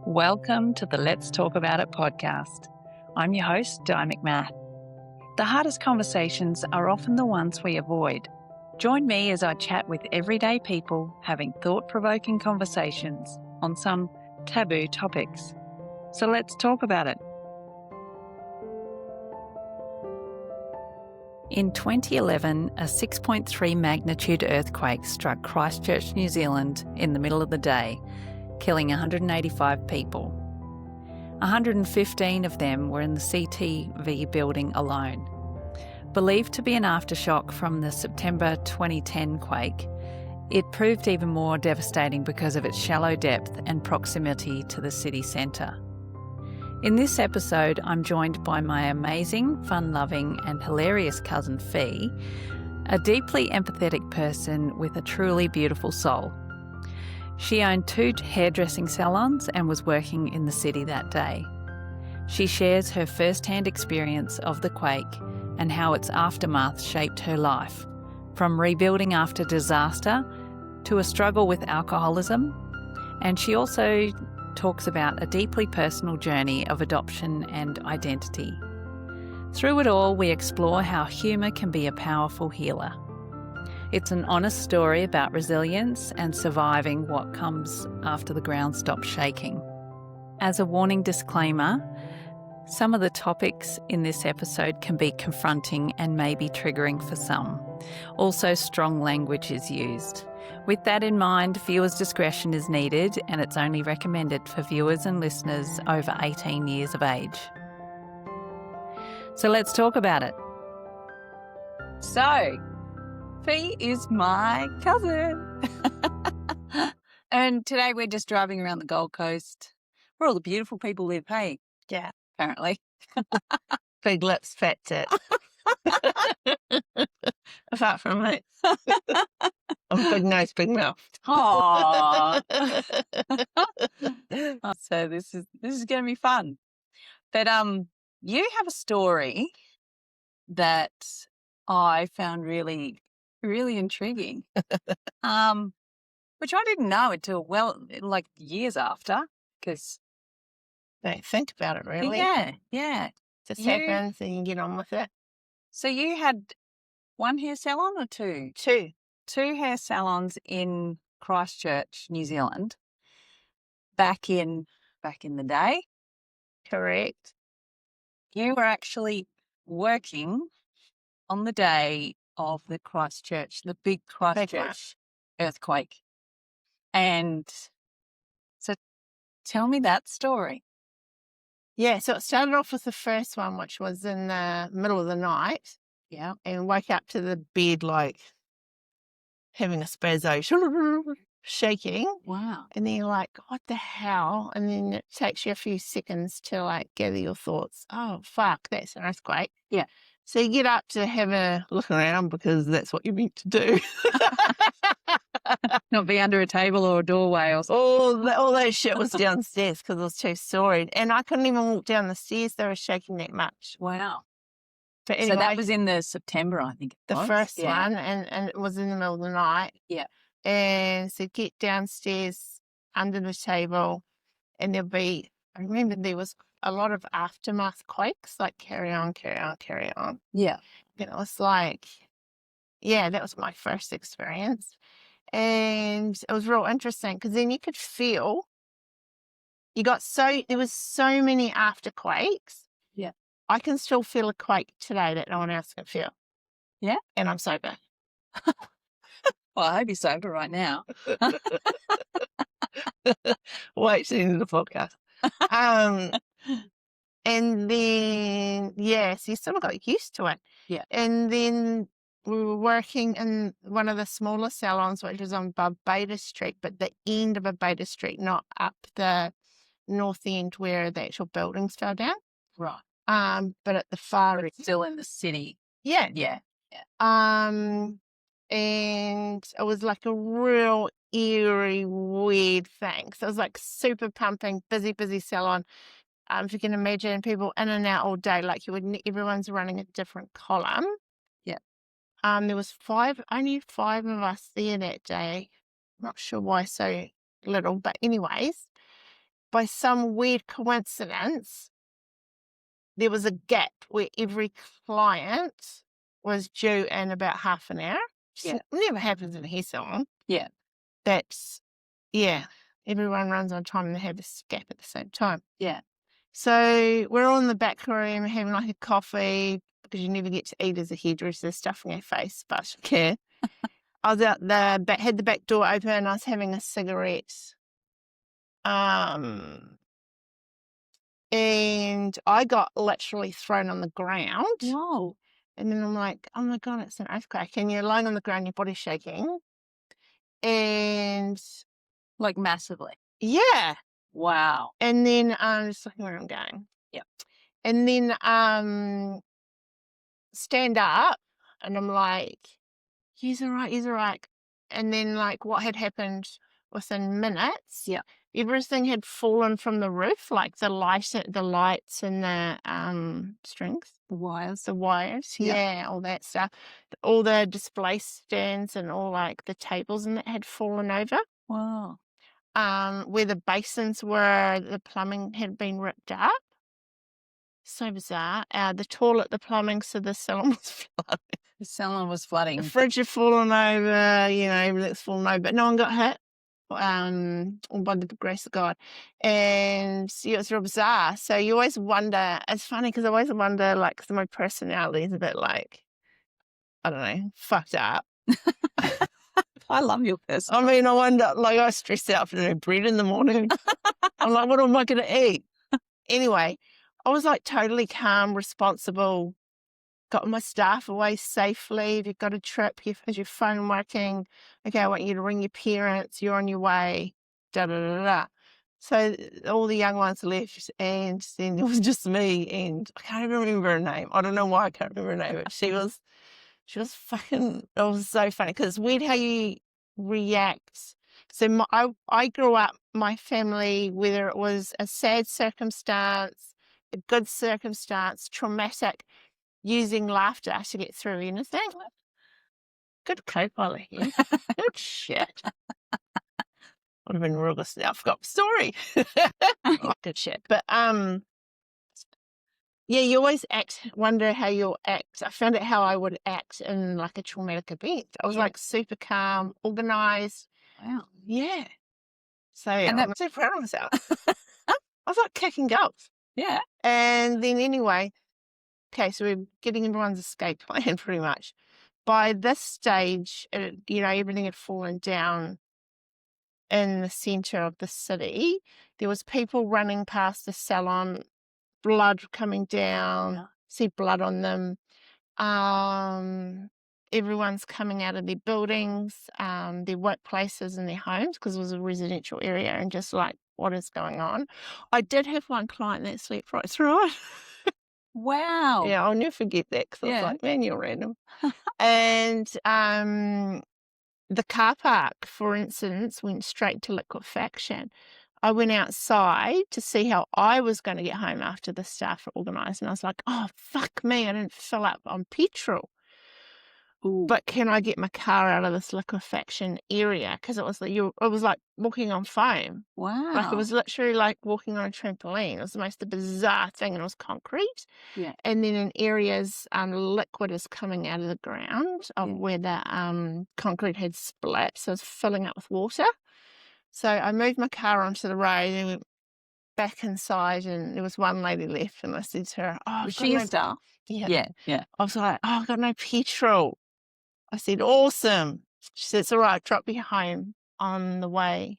Welcome to the Let's Talk About It podcast. I'm your host, Di McMath. The hardest conversations are often the ones we avoid. Join me as I chat with everyday people having thought-provoking conversations on some taboo topics. So let's talk about it. In 2011, a 6.3 magnitude earthquake struck Christchurch, New Zealand in the middle of the day, killing 185 people. 115 of them were in the CTV building alone. Believed to be an aftershock from the September 2010 quake, it proved even more devastating because of its shallow depth and proximity to the city centre. In this episode, I'm joined by my amazing, fun-loving and hilarious cousin Fee, a deeply empathetic person with a truly beautiful soul. She owned 2 hairdressing salons and was working in the city that day. She shares her first-hand experience of the quake and how its aftermath shaped her life, from rebuilding after disaster to a struggle with alcoholism. And she also talks about a deeply personal journey of adoption and identity. Through it all, we explore how humour can be a powerful healer. It's an honest story about resilience and surviving what comes after the ground stops shaking. As a warning disclaimer, some of the topics in this episode can be confronting and may be triggering for some. Also, strong language is used. With that in mind, viewers' discretion is needed, and it's only recommended for viewers and listeners over 18 years of age. So let's talk about it. So, Fee is my cousin. And today we're just driving around the Gold Coast where all the beautiful people live, hey? Yeah. Apparently. Big lips, fat tits. Apart from me. I'm big nose, big mouth. Aww. So this is going to be fun. But you have a story that I found really, really intriguing. Which I didn't know until years after, because Don't think about it really. Yeah. Just happens and you get on with it. So you had 1 hair salon or 2? 2. 2 hair salons in Christchurch, New Zealand, back in the day. Correct. You were actually working on the day of the big Christchurch earthquake. And so tell me that story. Yeah, so it started off with the first one, which was in the middle of the night. Yeah. And woke up to the bed like having a spazzo, shaking. Wow. And then you're like, what the hell? And then it takes you a few seconds to like gather your thoughts. Oh, fuck, that's an earthquake. Yeah. So you get up to have a look around because that's what you're meant to do. Not be under a table or a doorway or something. All that shit was downstairs because it was 2-storied. And I couldn't even walk down the stairs. They were shaking that much. Wow. But anyway, so that was in the September, I think it was. The first one, and it was in the middle of the night. Yeah. And so get downstairs under the table, and I remember there was a lot of aftermath quakes, like carry on, carry on, carry on. Yeah. And it was like, yeah, that was my first experience. And it was real interesting because then you could feel, there was so many after quakes. Yeah. I can still feel a quake today that no one else can feel. Yeah. And I'm sober. Well, I hope you're sober right now. Wait till the end of the podcast. And then, so you sort of got used to it. Yeah. And then we were working in one of the smaller salons, which was on Barbados Street, but the end of Barbados Street, not up the north end where the actual buildings fell down. Right. But at the far end. Still in the city. Yeah. Yeah. And it was like a real eerie, weird thing. So it was like super pumping, busy salon. If you can imagine people in and out all day, like everyone's running a different column. Yeah. There was only 5 of us there that day. I'm not sure why so little, but anyways. by some weird coincidence, there was a gap where every client was due in about half an hour. Yeah. It never happens in a hair salon. Yeah. That's, everyone runs on time and they have this gap at the same time. Yeah. So we're all in the back room having like a coffee, because you never get to eat as a hairdresser, stuffing your face, but okay. I was out the back, had the back door open, I was having a cigarette. And I got literally thrown on the ground. Whoa. And then I'm like, oh my God, it's an earthquake. And you're lying on the ground, your body's shaking. And Like massively. yeah. Wow. And then I'm just looking where I'm going. Yep. And then stand up and I'm like, he's all right. And then like what had happened within minutes, Yeah. everything had fallen from the roof, like the lights and the strings. The wires. Yeah, all that stuff. All the display stands and all like the tables and that had fallen over. Wow. Where the basins were, the plumbing had been ripped up. So bizarre. The toilet, the plumbing, so the salon was flooded. The salon was flooding. The fridge had fallen over, everything's fallen over, but no one got hit. All by the grace of God. And it was real bizarre. So you always wonder, it's funny because I always wonder, like, 'cause my personality is a bit like, I don't know, fucked up. I love your person. I mean, I wonder, like, I stress out for no bread in the morning. I'm like, what am I going to eat? Anyway, I was like totally calm, responsible, got my staff away safely. If you've got a trip, is your phone working? Okay, I want you to ring your parents. You're on your way. Da da da da. So all the young ones left, and then it was just me. And I can't even remember her name. I don't know why I can't remember her name, but she was fucking. It was so funny because it's weird how you react. So I grew up, my family, whether it was a sad circumstance, a good circumstance, traumatic, using laughter to get through anything. Good co-pilot here. Good shit. Would have been real good now. I forgot the story. Good shit. But you always wonder how you'll act. I found out how I would act in like a traumatic event. I was like super calm, organized. Wow. Yeah. So I'm so proud of myself. I was like kicking goals. Yeah. And then anyway, okay, so we're getting everyone's escape plan pretty much. By this stage, everything had fallen down in the centre of the city. There was people running past the salon, blood coming down, see blood on them. Everyone's coming out of their buildings, their workplaces and their homes, because it was a residential area, and just like, what is going on? I did have one client that slept right through it. Wow. Yeah, I'll never forget that, because I was like, man, you're random. And the car park, for instance, went straight to liquefaction. I went outside to see how I was going to get home after the staff were organised, and I was like, oh, fuck me, I didn't fill up on petrol. Ooh. But can I get my car out of this liquefaction area? Because it was like walking on foam. Wow. Like it was literally like walking on a trampoline. It was the most bizarre thing, and it was concrete. Yeah. And then in areas, liquid is coming out of the ground where the concrete had split, so it's filling up with water. So I moved my car onto the road and went back inside, and there was one lady left, and I said to her, "Oh, was she a staff?" Yeah. Yeah. I was like, "Oh, I've got no petrol." I said, "Awesome." She said, "It's all right, drop you home on the way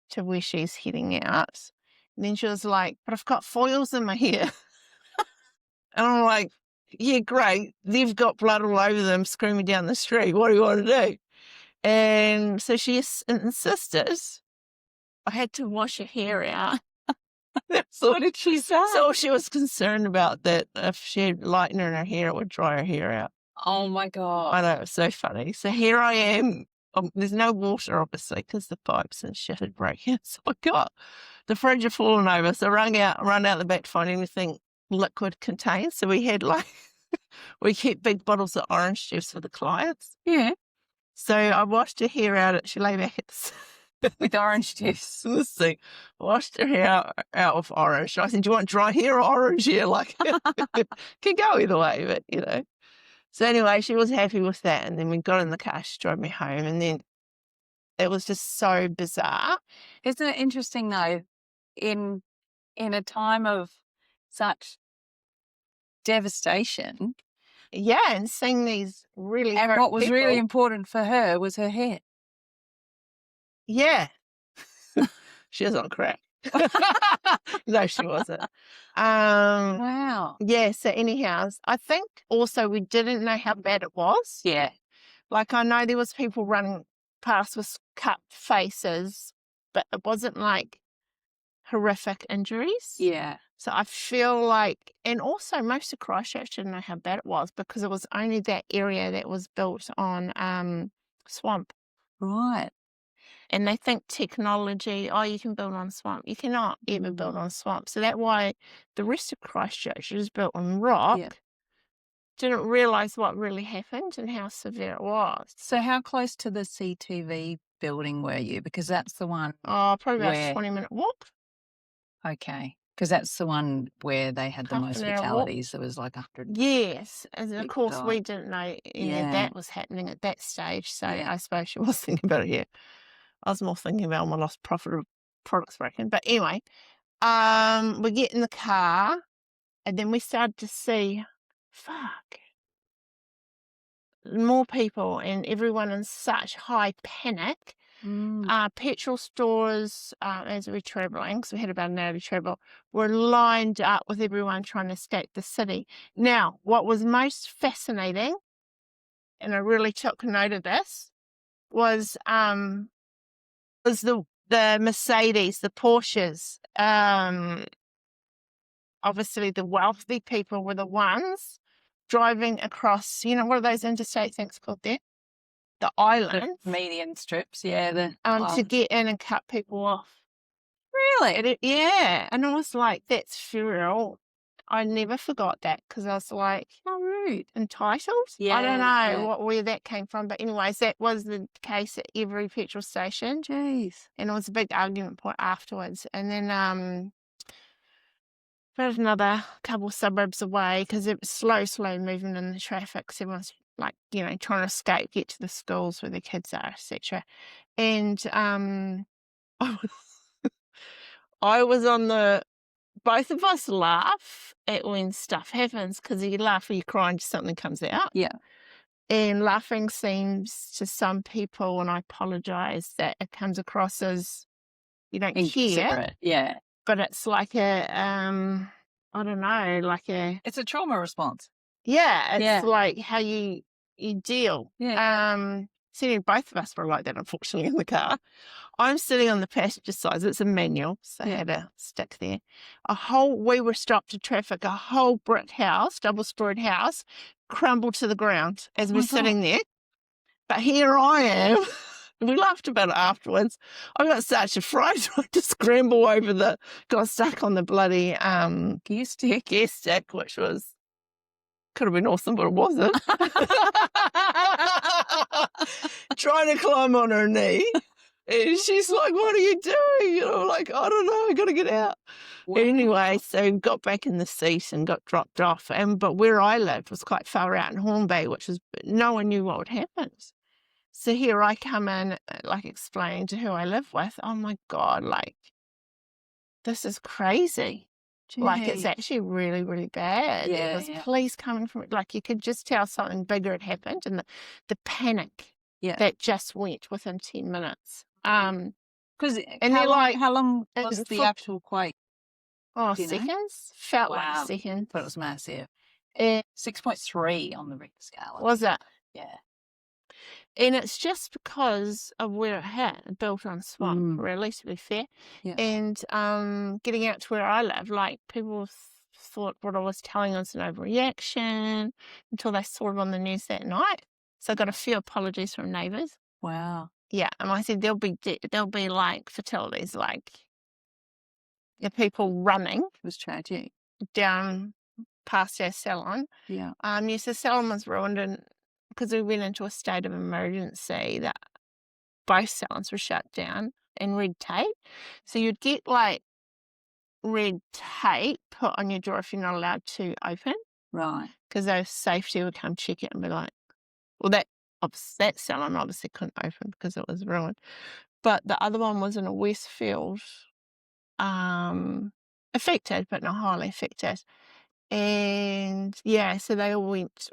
to where she's heading out." And then she was like, "But I've got foils in my hair." And I'm like, "Yeah, great. They've got blood all over them screaming down the street. What do you want to do?" And so she insisted I had to wash her hair out. What did she say? So she was concerned about that if she had lightener in her hair, it would dry her hair out. Oh my God. I know, it was so funny. So here I am. There's no water, obviously, because the pipes and shit had broken. So I got the fridge had fallen over. So I run out the back to find anything liquid contained. So we had we kept big bottles of orange juice for the clients. Yeah. So I washed her hair out. She lay back at the With orange juice. in the sink, washed her hair out with orange. I said, do you want dry hair or orange hair? Like, can go either way, but, you know. So anyway, she was happy with that. And then we got in the car, she drove me home. And then it was just so bizarre. Isn't it interesting, though, in a time of such devastation? Yeah, and seeing these really And hurt what was people. really important for her was her hair. Yeah. She was on crack. No, she wasn't. Wow. Yeah, so anyhow, I think also we didn't know how bad it was. Yeah. Like, I know there was people running past with cut faces, but it wasn't like horrific injuries. Yeah. So I feel like, and also most of Christchurch didn't know how bad it was because it was only that area that was built on swamp. Right. And they think technology, oh, you can build on swamp. You cannot ever build on swamp. So that's why the rest of Christchurch is built on rock. Yeah. Didn't realise what really happened and how severe it was. So how close to the CTV building were you? Because that's the one. Oh, probably about Where- a 20-minute walk. Okay. Because that's the one where they had the Half most an hour walk. fatalities. There was like 100. Yes. And of People course, we died. didn't know any Yeah. of that was happening at that stage. So Yeah. I suppose she was thinking about it here. I was more thinking about my lost profit of products breaking. But anyway, we get in the car and then we started to see, fuck, more people and everyone in such high panic. Petrol stores, as we were travelling, because we had about an hour to travel, were lined up with everyone trying to escape the city. Now, what was most fascinating, and I really took note of this, was the Mercedes, the Porsches. Obviously, the wealthy people were the ones driving across, you know, what are those interstate things called there? The islands. The median strips, yeah. To get in and cut people off. Really? Yeah. And I was like, that's surreal. I never forgot that because I was like, How rude. Entitled? Yeah. I don't know Yeah. where that came from. But anyways, that was the case at every petrol station. Jeez. And it was a big argument point afterwards. And then about another couple of suburbs away because it was slow movement in the traffic. So everyone's like, you know, trying to escape, get to the schools where their kids are, etc. And I was on the, both of us laugh at when stuff happens because you laugh or you cry and something comes out. Yeah. And laughing seems to some people, and I apologise, that it comes across as you don't care. Inconsiderate. Yeah. But it's like a, I don't know, like a, It's a trauma response. yeah, it's Yeah. like how you deal. Yeah. Sitting, both of us were like that, unfortunately, in the car. I'm sitting on the passenger side. It's a manual, so I Yeah. had a stick there. We were stopped in traffic. A whole brick house, double-storied house, crumbled to the ground as my we're sitting God. there. But here I am. We laughed about it afterwards. I got such a fright. So I just scramble over got stuck on the bloody Gear stick. which could have been awesome, but it wasn't. Trying to climb on her knee. And she's like, what are you doing? You know, like, I don't know, I got to get out. Wow. Anyway, so got back in the seat and got dropped off. But where I lived was quite far out in Horn Bay, no one knew what would happen. So here I come in, like, explaining to who I live with. Oh my God, like, this is crazy. Like, it's Gee. actually really, really bad. Yeah, There was yeah. police coming from it. Like, you could just tell something bigger had happened, and the panic Yeah. that just went within 10 minutes. Because And they're like, how long and was the for- actual quake? oh, Do you know? seconds? Felt Wow. like seconds. But it was massive. And 6.3 on the Richter scale. was it? Yeah. And it's just because of where it hit, built on swamp, really, to be fair. Yeah. And getting out to where I live, like, people thought what I was telling was an overreaction until they saw it on the news that night. So I got a few apologies from neighbours. Wow. Yeah, and I said there'll be like fatalities, like the people running It was tragic. down past our salon. Yeah. Yes, the salon was ruined, and because we went into a state of emergency, that both salons were shut down. and red tape. So you'd get like red tape put on your door if you're not allowed to open, Right. because those safety would come check it and be like, well, that salon obviously couldn't open because it was ruined. But the other one was in a Westfield, affected, but not highly affected. And yeah, so they all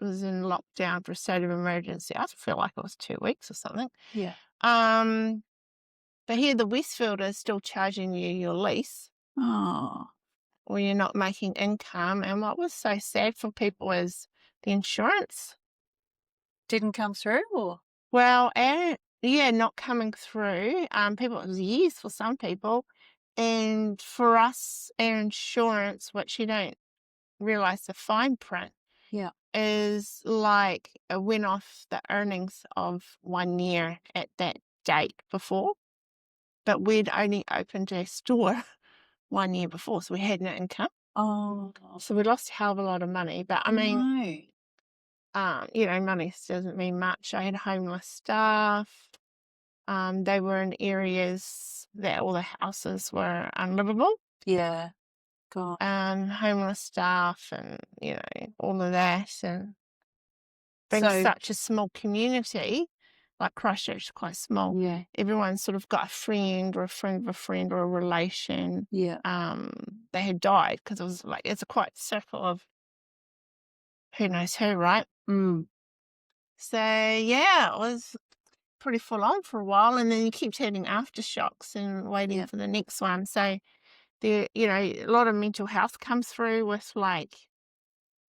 was in lockdown for a state of emergency. I feel like it was 2 weeks or something. Yeah. But here the Westfield is still charging you your lease, Oh. or you're not making income. And what was so sad for people is the insurance. Didn't come through, or? Well, and yeah, not coming through. People, it was years for some people. And for us, our insurance, which you don't realize the fine print, Yeah. is like a win off the earnings of 1 year at that date before. But we'd only opened a store 1 year before, so we had no income. Oh. So we lost a hell of a lot of money. But I mean, No. money doesn't mean much. I had homeless staff. They were in areas that all the houses were unlivable. Yeah. God. Homeless staff and, all of that. And being So, such a small community, like Christchurch is quite small, yeah. everyone's sort of got a friend or a friend of a friend or a relation. Yeah. They had died because it was like, it's a quite circle of who knows who, right? Mm. So yeah, it was pretty full on for a while, and then you keep having aftershocks and waiting Yeah. for the next one. So there, a lot of mental health comes through with like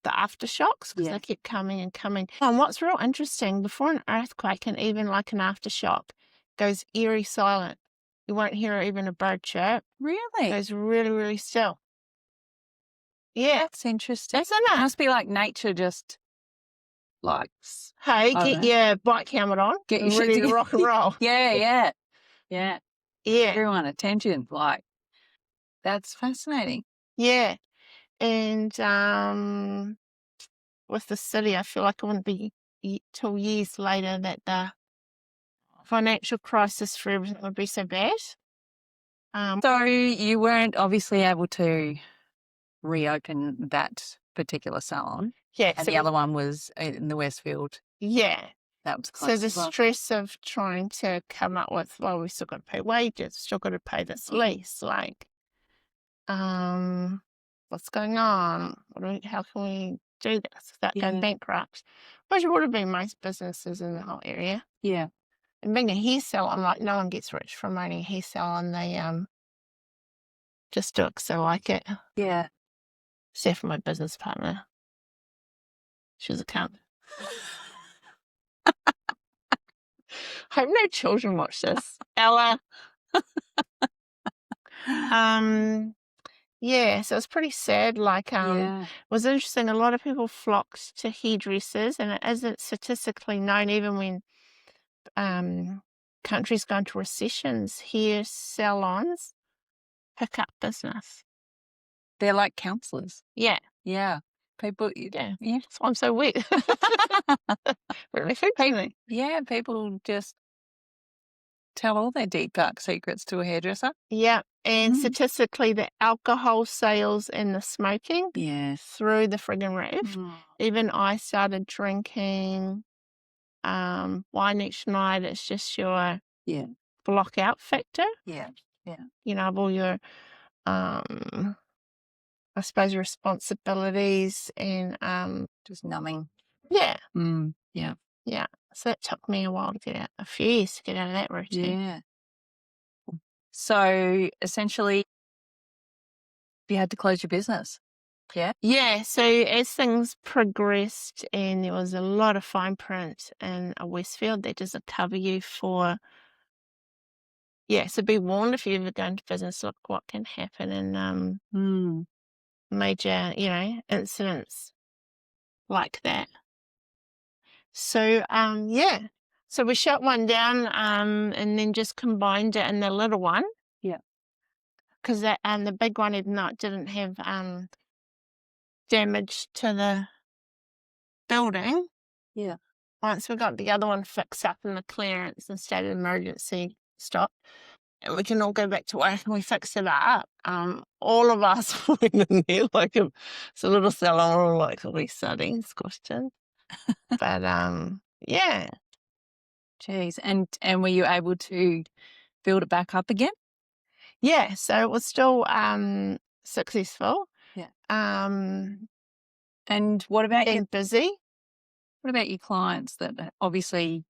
the aftershocks because Yeah. they keep coming and coming. And what's real interesting, before an earthquake and even like an aftershock, goes eerie silent. You won't hear even a bird chirp. Really? It goes really, really still. Yeah, That's interesting. isn't It it? must be like nature just like, Hey, I get don't know. your bike helmet on. Get and your shit ready to together. rock and roll. Yeah. Yeah. Yeah, Everyone attention. Like, that's fascinating. yeah. And with the city, I feel like it wouldn't be till years later that the financial crisis for everything would be so bad. So you weren't obviously able to reopen that particular salon, Yeah, and so the other one was in the Westfield. yeah. That was So close the as well. stress of trying to come up with, well, we still got to pay wages, still got to pay this lease, like, what's going on? How can we do this without going Yeah. bankrupt? Which would have been most businesses in the whole area. Yeah. And being a hair salon, like, no one gets rich from owning a hair salon. They just do it because they like it. Yeah. Except for my business partner. She was a cunt. I hope no children watch this. Ella. Yeah, so it's pretty sad. Like, Yeah. it was interesting. A lot of people flocked to hairdressers, and it isn't statistically known, even when countries go into recessions, hair salons pick up business. They're like counsellors. Yeah, Yeah. People. yeah. Yeah. That's why I'm so wet. Really affects me. Yeah. People just tell all their deep dark secrets to a hairdresser. Yeah, and Mm. statistically, the alcohol sales and the smoking Yeah. through the friggin' roof. Mm. Even I started drinking wine each night. It's just your Yeah. block out factor. Yeah. Of all your, I suppose, responsibilities and, Just numbing. yeah, Yeah. yeah. So that took me a while to get out, a few years to get out of that routine. Yeah. So essentially, you had to close your business. Yeah. Yeah, so as things progressed and there was a lot of fine print in a Westfield that doesn't cover you for, so be warned if you ever go into business, look what can happen in major, incidents like that. So, so we shut one down and then just combined it in the little one. Yeah. Because the big one didn't have damage to the building. Yeah. Once we got the other one fixed up in the clearance and state of emergency stopped, and we can all go back to work, and we fixed it up. All of us went in there like it's a little salon, we're all like really studying questions. But yeah. Geez. And were you able to build it back up again? Yeah, so it was still successful. Yeah. And what about busy. What about your clients that obviously,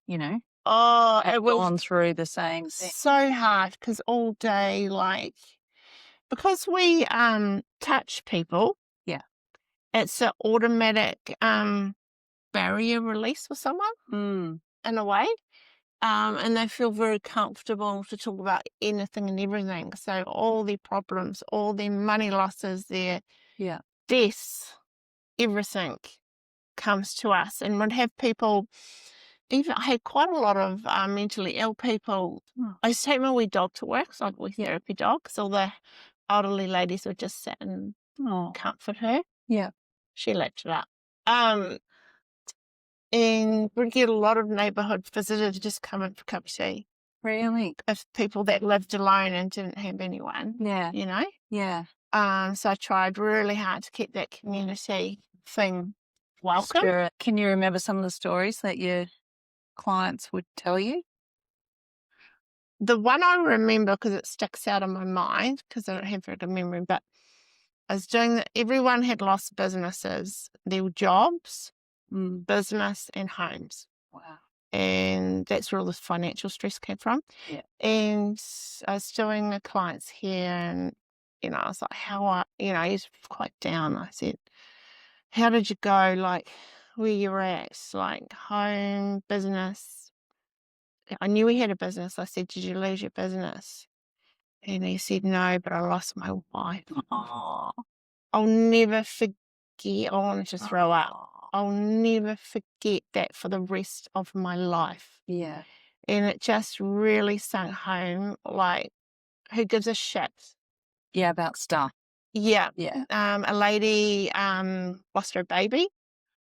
Oh, have it was gone through the same thing? so hard because all day, because we touch people. Yeah. It's an automatic barrier release for someone in a way. And they feel very comfortable to talk about anything and everything. So all their problems, all their money losses, their deaths, everything comes to us. And we'd have people, even I had quite a lot of mentally ill people. I used to take my wee dog to work, so I'd wee therapy dog, so the elderly ladies would just sit and comfort her. Yeah. She lapped it up. And we'd get a lot of neighbourhood visitors just come in for a cup of tea. Really? If people that lived alone and didn't have anyone. Yeah. Yeah. So I tried really hard to keep that community thing welcome. Spirit. Can you remember some of the stories that your clients would tell you? The one I remember, because it sticks out in my mind, because I don't have very good memory, but I was doing that. Everyone had lost businesses, their jobs, business and homes. Wow. And that's where all this financial stress came from. Yeah. And I was doing the clients here, and, I was like, he's quite down. I said, how did you go, where you're at, home, business? I knew he had a business. I said, did you lose your business? And he said, no, but I lost my wife. Oh. I'll never forget. I wanted to throw up. I'll never forget that for the rest of my life. Yeah. And it just really sunk home, who gives a shit? Yeah, about stuff. Yeah. Yeah. A lady lost her baby.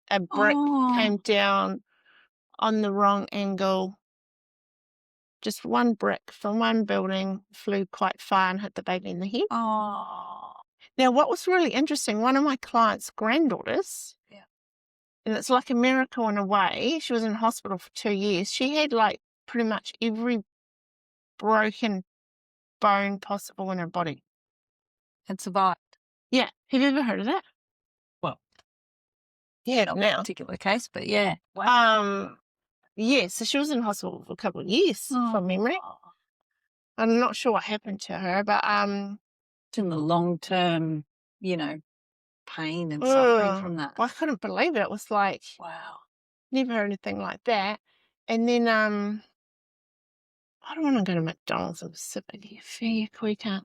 A brick came down on the wrong angle. Just one brick from one building flew quite far and hit the baby in the head. Oh. Now, what was really interesting, one of my clients' granddaughters, and it's like a miracle in a way, she was in hospital for 2 years. She had pretty much every broken bone possible in her body. And survived. Yeah. Have you ever heard of that? Well, yeah, not now. a particular case, but yeah. Wow. Yeah, so she was in hospital for a couple of years from memory. I'm not sure what happened to her, but it's in the long-term, pain and suffering from that. I couldn't believe it. It was like, wow, never heard anything like that. And then I don't want to go to McDonald's and sit here fair quicker.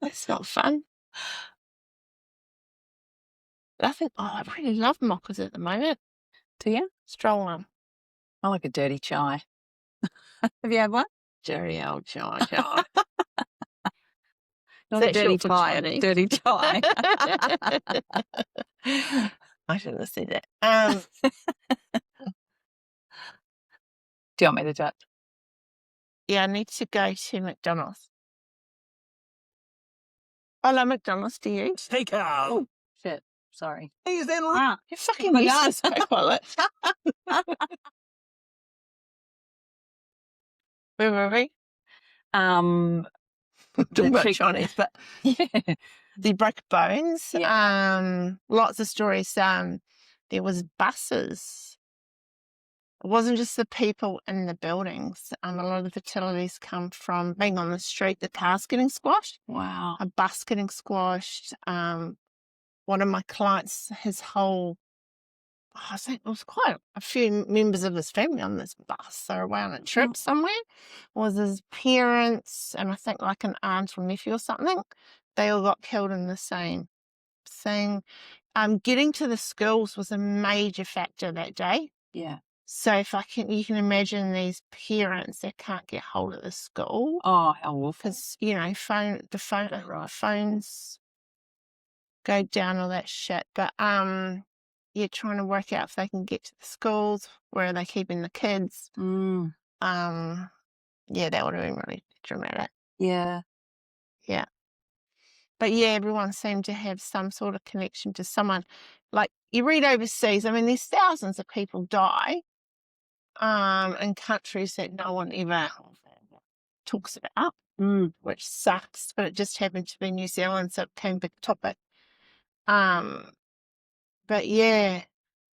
That's not fun. I think, I really love mockers at the moment. Do you? Strong one. I like a dirty chai. Have you had one? Dirty old chai. Not a dirty chai, a dirty chai. I shouldn't have said that. Do you want me to do it? Yeah, I need to go to McDonald's. I love McDonald's. Do you? Takeout. Oh, shit. Sorry. He's in. You're fucking useless, co-pilot. Where were we? Talking about Chinese, but they broke bones. Yeah. Lots of stories. There was buses. It wasn't just the people in the buildings. A lot of the fatalities come from being on the street, the cars getting squashed. Wow. A bus getting squashed. One of my clients, his whole, I think it was quite a few members of his family on this bus. They were away on a trip somewhere. It was his parents and I think like an aunt or nephew or something. They all got killed in the same thing. Getting to the schools was a major factor that day. Yeah. So you can imagine these parents that can't get hold of the school. Oh, how awful. Because, phones go down, all that shit. But you're trying to work out if they can get to the schools, where are they keeping the kids. yeah, that would have been really dramatic. Yeah. Yeah. But yeah, everyone seemed to have some sort of connection to someone. Like you read overseas, I mean, there's thousands of people die in countries that no one ever talks about, which sucks, but it just happened to be New Zealand, so it became a big topic. But yeah,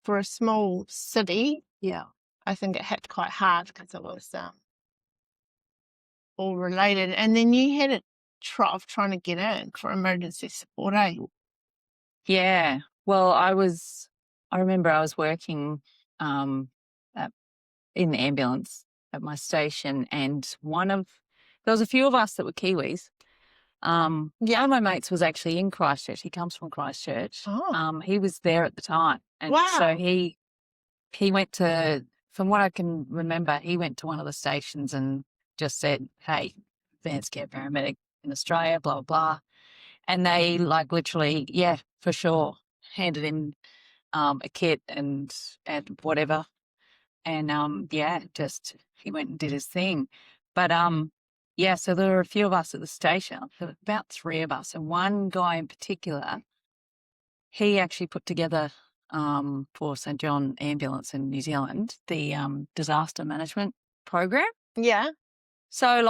for a small city, Yeah. I think it hit quite hard because it was all related. And then you had a trough trying to get in for emergency support, eh? Yeah. Well, I remember I was working in the ambulance at my station, and there was a few of us that were Kiwis. One of my mates was actually in Christchurch. He comes from Christchurch. Oh. He was there at the time. And so Wow. he went to, from what I can remember, he went to one of the stations and just said, hey, advanced care paramedic in Australia, blah, blah, blah. And they literally, yeah, for sure, handed him a kit and whatever. And yeah, just he went and did his thing. But yeah, so there were a few of us at the station, about 3 of us, and one guy in particular, he actually put together for St John Ambulance in New Zealand the disaster management program. Yeah. So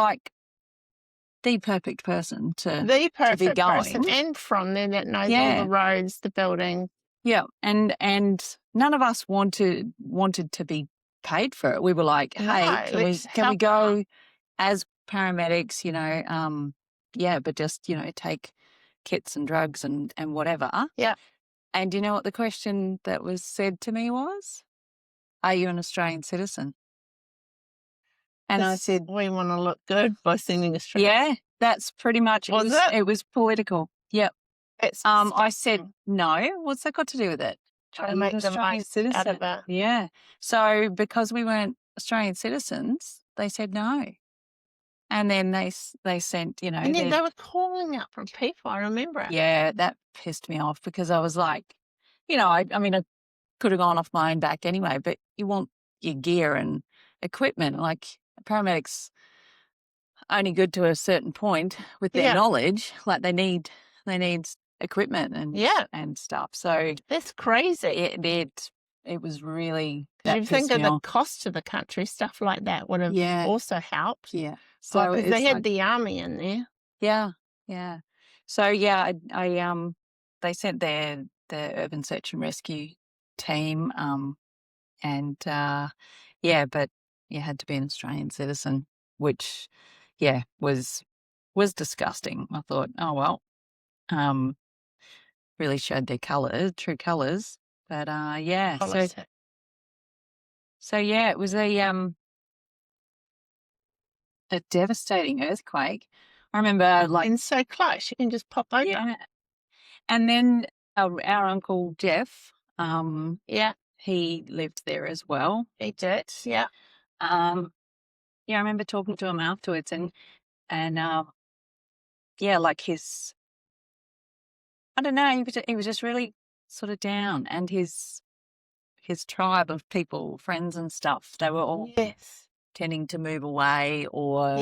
the perfect person to The be perfect going. person, and from there that knows all the roads, the buildings. Yeah, and none of us wanted to be paid for it. We were like, hey, No, can we go as paramedics, yeah, but just, take kits and drugs and whatever. Yeah. And do you know what the question that was said to me was? Are you an Australian citizen? And I said, we want to look good by sending Australia. yeah, that's pretty much, it was political. Yep. I said, no, what's that got to do with it? Try to make the most out of it. Yeah. So because we weren't Australian citizens, they said no. And then they sent, And then they were calling out from people, I remember it. Yeah, that pissed me off because I was like, I mean, I could have gone off my own back anyway, but you want your gear and equipment. Like paramedics only good to a certain point with their knowledge. Like they need equipment and stuff. So that's crazy. It was really. Because you think of the cost to the country, stuff like that would have also helped. Yeah. So because they had the army in there. Yeah, yeah. So yeah, I they sent their urban search and rescue team, and yeah, but you had to be an Australian citizen, which was disgusting. I thought, oh well, really showed their true colours. But yeah, so yeah, it was a devastating earthquake. I remember and so close, you can just pop over. Yeah. And then our uncle Jeff, he lived there as well. He did, yeah. Yeah, I remember talking to him afterwards, and yeah, like I don't know, he was just really sort of down, and his tribe of people, friends and stuff, they were all tending to move away, or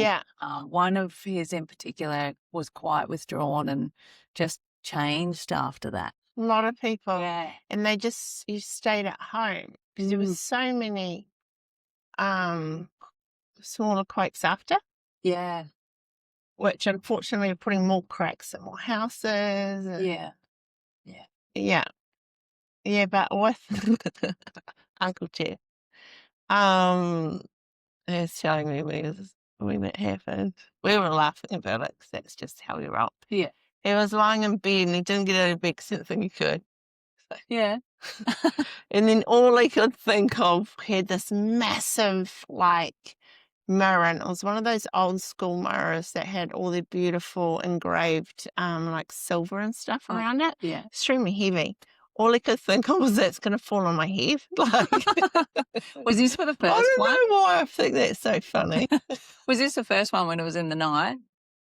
one of his in particular was quite withdrawn and just changed after that. A lot of people. Yeah. And you stayed at home because there was so many smaller quakes after. Yeah. Which unfortunately are putting more cracks in more houses. Yeah. Yeah, but with Uncle Jeff, he was telling me when it happened, we were laughing about it because that's just how we roll. Yeah. He was lying in bed and he didn't get out of bed because he didn't think he could. So, yeah. And then all he could think of had this massive, mirror, and it was one of those old school mirrors that had all the beautiful engraved, silver and stuff around it. Yeah. Extremely heavy. All he could think of was that's going to fall on my head. Was this for the first one? I don't know why I think that's so funny. Was this the first one when it was in the night?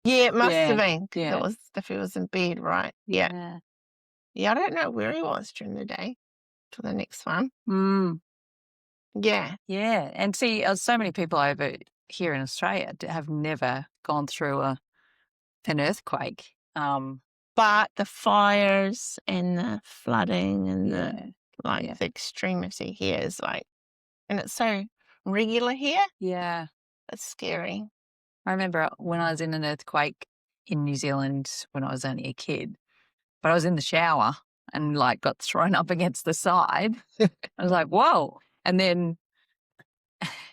Yeah, it must have been. Yeah. It was if he was in bed, right? Yeah. Yeah, I don't know where he was during the day till the next one. Yeah. Yeah. And see, so many people over here in Australia have never gone through an earthquake. But the fires and the flooding and Yeah. the extremity here is like, and it's so regular here. Yeah. It's scary. I remember when I was in an earthquake in New Zealand when I was only a kid, but I was in the shower and like got thrown up against the side. I was like, whoa. And then,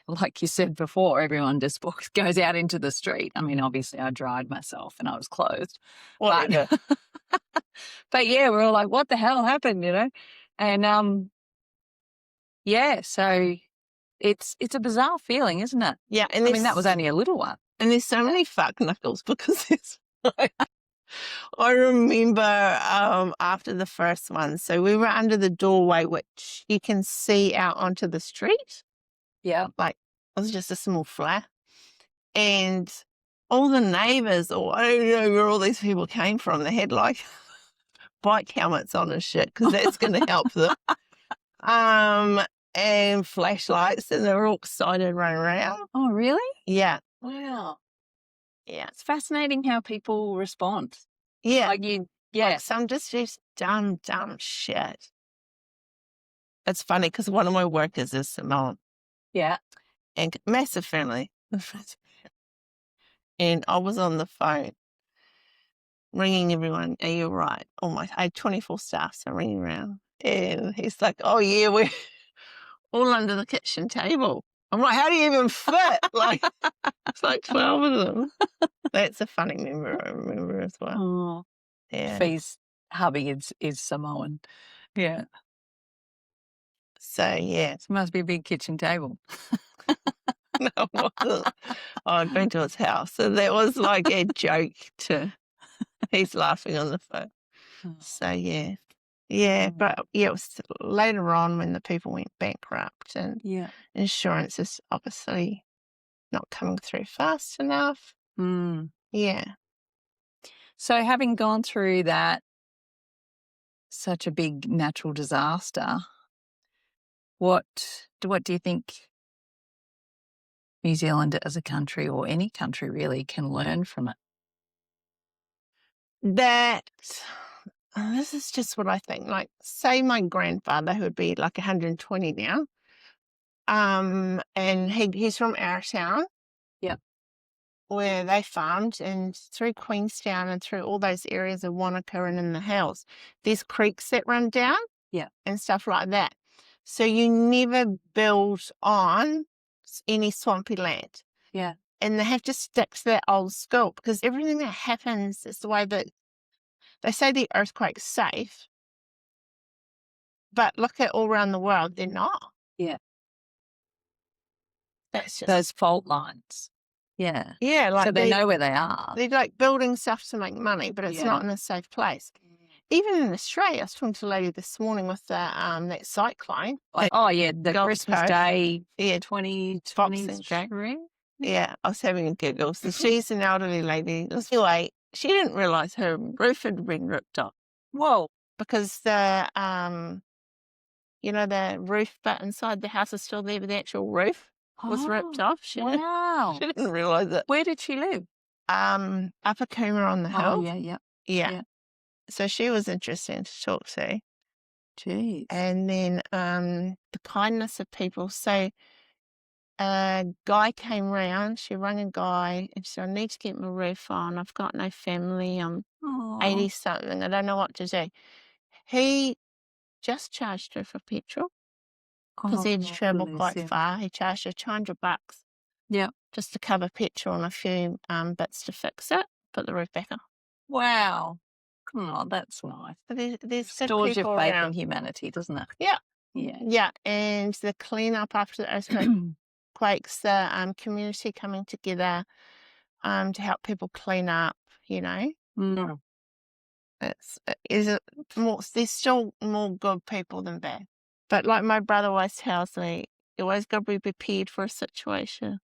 like you said before, everyone just goes out into the street. I mean, obviously I dried myself and I was clothed. Whatever. But yeah, we're all like, what the hell happened, And yeah, so it's a bizarre feeling, isn't it? Yeah. And I mean, that was only a little one. And there's so many fuck knuckles because it's like, I remember after the first one, so we were under the doorway, which you can see out onto the street. Yeah. Like, it was just a small flat. And all the neighbours, or I don't know where all these people came from, they had like bike helmets on and shit, because that's going to help them. And flashlights, and they were all excited running around. Oh, really? Yeah. Wow. Yeah. It's fascinating how people respond. Yeah. Like some just dumb shit. It's funny because one of my workers is Samoan. Yeah. And massive family. And I was on the phone ringing everyone, are you right? I had 24 staff, so I'm ringing around. And he's like, oh yeah, we're all under the kitchen table. I'm like, how do you even fit? Like, it's like 12 of them. That's a funny memory I remember as well. Oh, Yeah. Fee's hubby is Samoan. Yeah. So, yeah. It must be a big kitchen table. No, it wasn't. I'd been to his house. So that was like a joke he's laughing on the phone. So, yeah. Yeah, but yeah, it was later on when the people went bankrupt and insurance is obviously not coming through fast enough. Mm. Yeah. So having gone through that, such a big natural disaster, what do you think New Zealand as a country, or any country really, can learn from it? This is just what I think. Like, say my grandfather, who would be like 120 now, and he's from our town. Yeah. Where they farmed, and through Queenstown and through all those areas of Wanaka and in the hills, there's creeks that run down. Yeah. And stuff like that. So you never build on any swampy land. Yeah. And they have to stick to that old school, because everything that happens is the way that they say the earthquake's safe. But look at all around the world, they're not. Yeah. That's just those fault lines. Yeah. Yeah, like so they know where they are. They're like building stuff to make money, but it's not in a safe place. Even in Australia, I was talking to a lady this morning with that cyclone. The Gulf Christmas Coast. Day, Yeah, 2023. Yeah, I was having a giggle. So she's an elderly lady. Anyway, she didn't realise her roof had been ripped off. Whoa. Because the the roof bit inside the house is still there, but the actual roof was ripped off. She didn't realise it. Where did she live? Upper Coomber on the hill. Oh, yeah. So she was interesting to talk to. Jeez. And then the kindness of people. So a guy came round, she rang a guy and she said, I need to get my roof on. I've got no family. I'm 80-something. I don't know what to do. He just charged her for petrol because he had to travel quite far. He charged her $200. Yeah. Just to cover petrol and a few bits to fix it, put the roof back on. Wow. Oh, that's nice. So there's Stores your people faith around. in humanity, doesn't it? Yeah. Yeah. Yeah. And the clean up after the earthquakes, the community coming together to help people clean up, Mm. There's still more good people than bad. But like my brother always tells me, you always got to be prepared for a situation.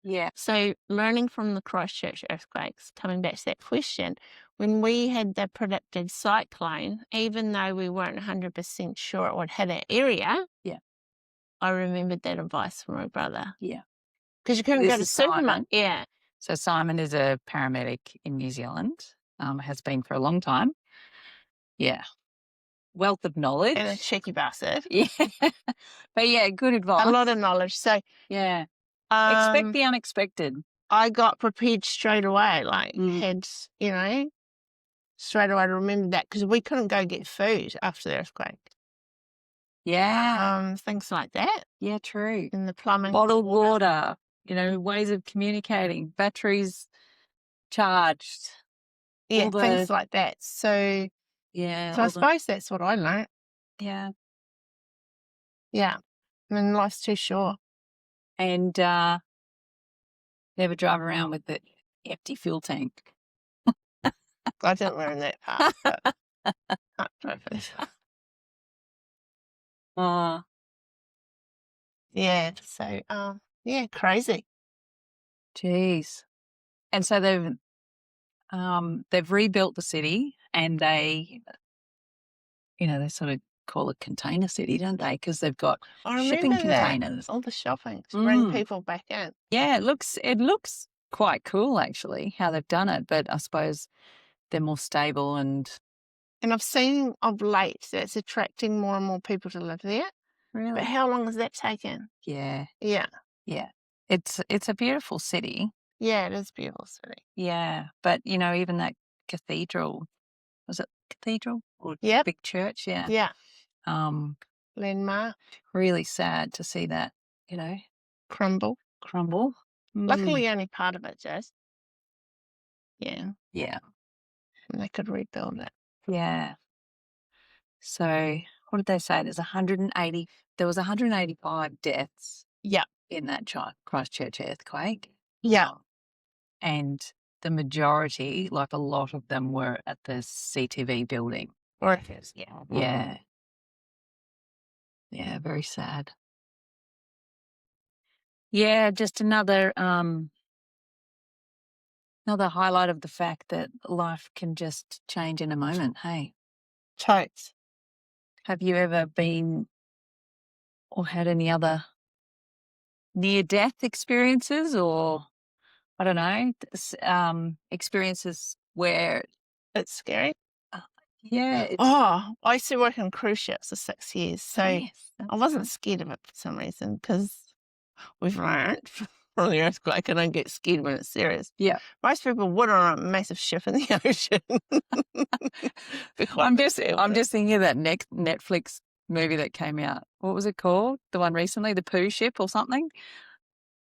Yeah. So learning from the Christchurch earthquakes, coming back to that question, when we had the predicted cyclone, even though we weren't 100% sure it would hit our area, I remembered that advice from my brother. Yeah. Because you couldn't This go to is Simon. supermarket. Yeah. So Simon is a paramedic in New Zealand, has been for a long time. Yeah. Wealth of knowledge. And a cheeky bastard. Yeah. But yeah, good advice. A lot of knowledge. So yeah. Expect the unexpected. I got prepared straight away, had, straight away to remember that because we couldn't go get food after the earthquake. Yeah. Things like that. Yeah, true. And the plumbing. Bottled water, ways of communicating, batteries charged. Yeah, things like that. So, I suppose that's what I learned. Yeah. Yeah. I mean, life's too short. And never drive around with the empty fuel tank. I didn't learn that part, but can't drive it. Yeah. So, crazy. Jeez. And so they've rebuilt the city, and they sort of call it container city, don't they? Because they've got shipping containers. All the shopping to bring people back in. Yeah, it looks quite cool actually how they've done it, but I suppose they're more stable and I've seen of late that it's attracting more and more people to live there. Really? But how long has that taken? Yeah. Yeah. Yeah. It's a beautiful city. Yeah, it is a beautiful city. Yeah. But even that cathedral, was it cathedral or big church? Yeah. Yeah. Landmark. Really sad to see that, crumble. Luckily, only part of it, Jess. Yeah. Yeah. And they could rebuild it. Yeah. So what did they say? There was 185 deaths. Yeah. In that Christchurch earthquake. Yeah. And the majority, like a lot of them, were at the CTV building. Workers, yeah. Yeah. Yeah, very sad. Yeah, just another highlight of the fact that life can just change in a moment, hey? Totes. Have you ever been or had any other near-death experiences, or, I don't know, experiences where it's scary? Yeah. I used to work on cruise ships for 6 years, so I wasn't scared of it for some reason because we've learned from the earthquake I don't get scared when it's serious. Yeah. Most people would on a massive ship in the ocean. I'm just thinking of that Netflix movie that came out. What was it called? The one recently, the poo ship or something?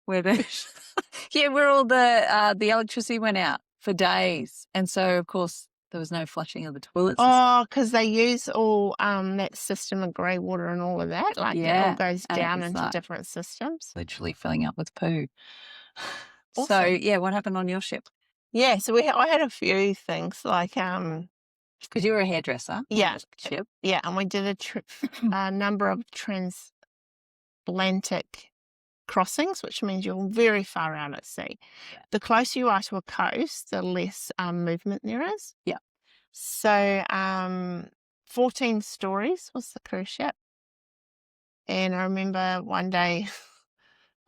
Where where all the electricity went out for days, and so of course there was no flushing of the toilets. Oh, because they use all that system of grey water and all of that. It all goes down into different systems. Literally filling up with poo. Awesome. So what happened on your ship? Yeah, so I had a few things because you were a hairdresser. Yeah, on the ship. Yeah, and we did a number of transatlantic crossings, which means you're very far out at sea. Yeah. The closer you are to a coast, the less movement there is. Yeah. So 14 stories was the cruise ship. And I remember one day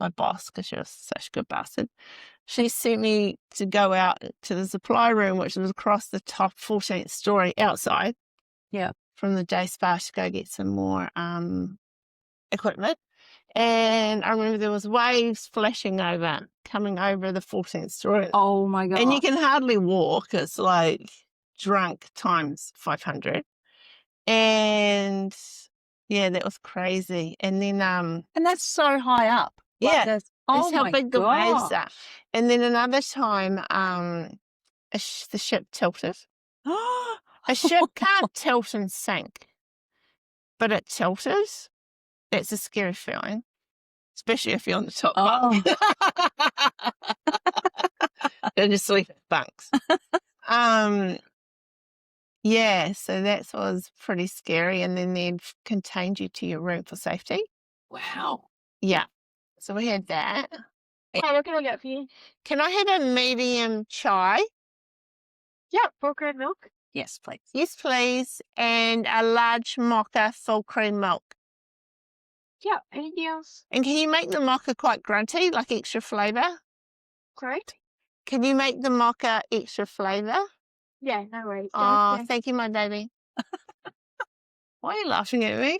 my boss, because she was such a good bastard, she sent me to go out to the supply room, which was across the top 14th story outside. Yeah. From the day spa to go get some more equipment. And I remember there was waves flashing over, coming over the 14th story. Oh my God. And you can hardly walk. It's like drunk times 500. And yeah, that was crazy. And then and that's so high up. Yeah. That's how big the waves are. And then another time the ship tilted. A ship can't tilt and sink, but it tilted. That's a scary feeling, especially if you're on the top bunk. They're just sleeping bunks. Yeah, so that was pretty scary. And then they'd contained you to your room for safety. Wow. Yeah. So we had that. Hey, what can I get for you? Can I have a medium chai? Yeah, full cream milk. Yes, please. Yes, please. And a large mocha full cream milk. Yeah, anything else? And can you make the mocha quite grunty, like extra flavour? Great. Can you make the mocha extra flavour? Yeah, no worries. Oh, Okay. thank you, my baby. Why are you laughing at me?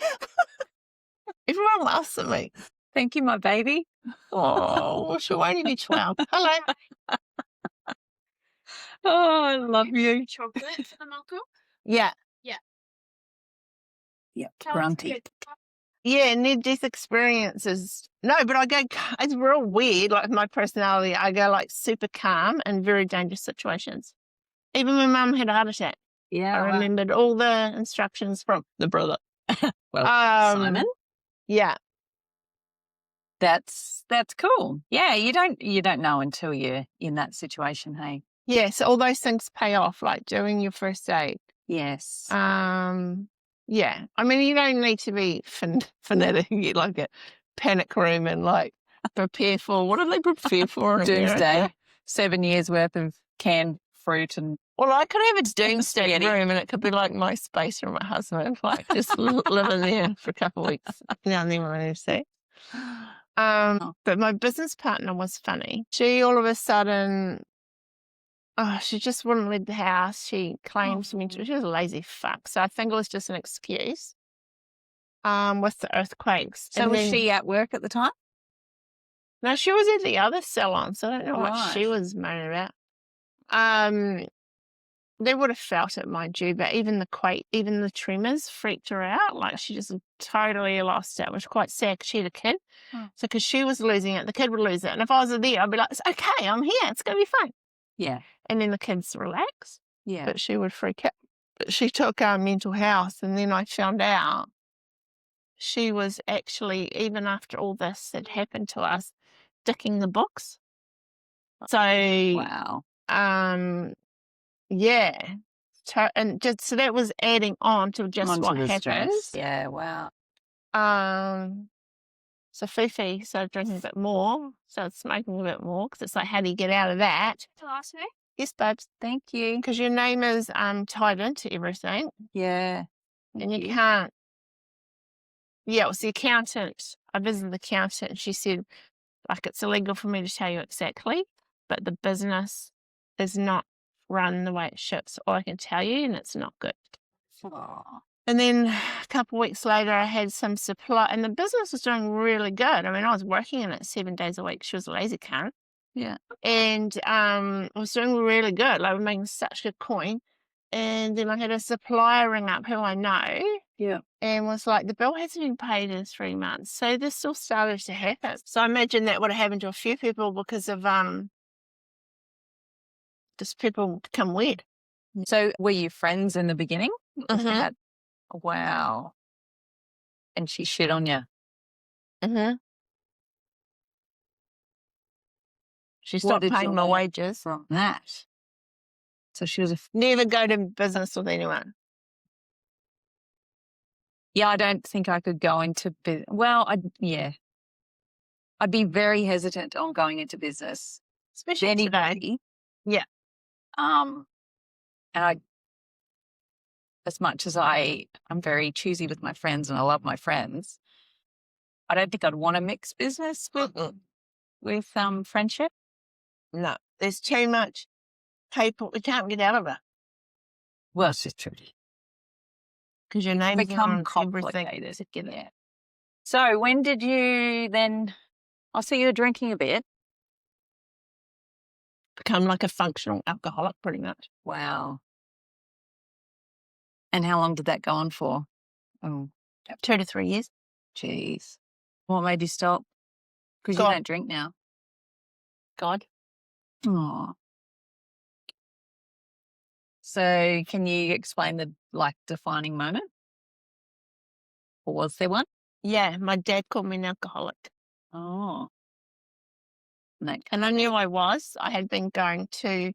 Everyone laughs at me. Thank you, my baby. Oh, she'll only be 12. Hello. Oh, I love you. Chocolate for the mocha? Yeah. Yep, Tell us grunty. again. Yeah, near-death experiences. No, but I go, it's real weird, like my personality. I go like super calm in very dangerous situations. Even when Mum had a heart attack, Yeah, I remembered all the instructions from the brother. Well, Simon, Yeah. that's cool. Yeah, you don't know until you're in that situation. Hey. Yeah, so all those things pay off, like doing your first aid. Yes. Yeah. I mean, you don't need to be fanatic, get like a panic room and like prepare for, what do they prepare for? in America? Doomsday. 7 years worth of canned fruit and Well, I could have a doomsday spaghetti. room and it could be like my space from my husband, like just live in there for a couple of weeks. Now and then when I say. But my business partner was funny. She all of a sudden, she just wouldn't leave the house. She claims mental. She was a lazy fuck. So I think it was just an excuse. With the earthquakes. So was she at work at the time? No, she was at the other salon, so I don't know what she Right. was moaning about. They would have felt it, mind you, but even the tremors freaked her out. Like she just totally lost it, which was quite sad because she had a kid. Oh. So because she was losing it, the kid would lose it. And if I was there, I'd be like, it's okay, I'm here, it's going to be fine. Yeah. And then the kids relax. Yeah. But she would freak out. But she took mental health, and then I found out she was actually, even after all this had happened to us, dicking the books. So, Wow. yeah. And just so that was adding on to just Onto what the happened. stress. Yeah, wow. So Fifi started drinking a bit more, started smoking a bit more, because it's like, how do you get out of that? Tell us me. Yes, babes. Thank you. Because your name is tied into everything, Yeah. and you can't. Yeah, it was the accountant. I visited the accountant, and she said, like, it's illegal for me to tell you exactly, but the business is not run the way it should. So all I can tell you, and it's not good. Oh. And then a couple of weeks later, I had some supply, and the business was doing really good. I mean, I was working in it 7 days a week. She was a lazy cunt. Yeah. And I was doing really good. Like, we were making such good coin. And then I had a supplier ring up who I know. Yeah. And was like, the bill hasn't been paid in 3 months. So this still started to happen. So I imagine that would have happened to a few people because of just people become weird. So were you friends in the beginning? Mhm. Wow. And she shit on you. Mm-hmm. She What stopped did you paying my learn wages. from that? So she was Never go to business with anyone. yeah, I don't think I could go into business. Well, I'd be very hesitant on going into business. Especially today. Yeah. And as much as I'm very choosy with my friends and I love my friends, I don't think I'd want to mix business with friendship. No, there's too much people. We can't get out of it Well, it's just true. because your name's Become on complicated. everything together. Yeah. So when did you then? I see you were drinking a bit. Become like a functional alcoholic, pretty much. Wow. And how long did that go on for? Oh, 2 to 3 years. geez. What made you stop? Because you God. don't drink now. God. Oh. So can you explain the defining moment? Or was there one? Yeah, my dad called me an alcoholic. Oh. And I knew I was. I had been going to,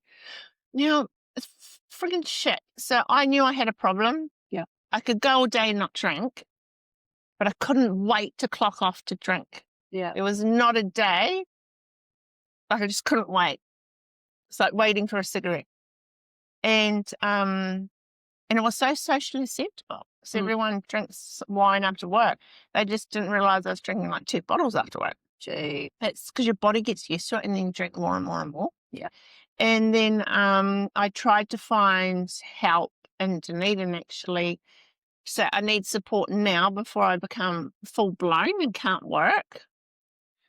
it's friggin' shit. So I knew I had a problem. Yeah. I could go all day and not drink, but I couldn't wait to clock off to drink. Yeah. It was not a day. Like, I just couldn't wait. It's like waiting for a cigarette. And And it was so socially acceptable. So Mm. everyone drinks wine after work. They just didn't realise I was drinking like 2 bottles after work. Gee. It's because your body gets used to it and then you drink more and more and more. Yeah. And then I tried to find help in Dunedin actually. So I need support now before I become full blown and can't work.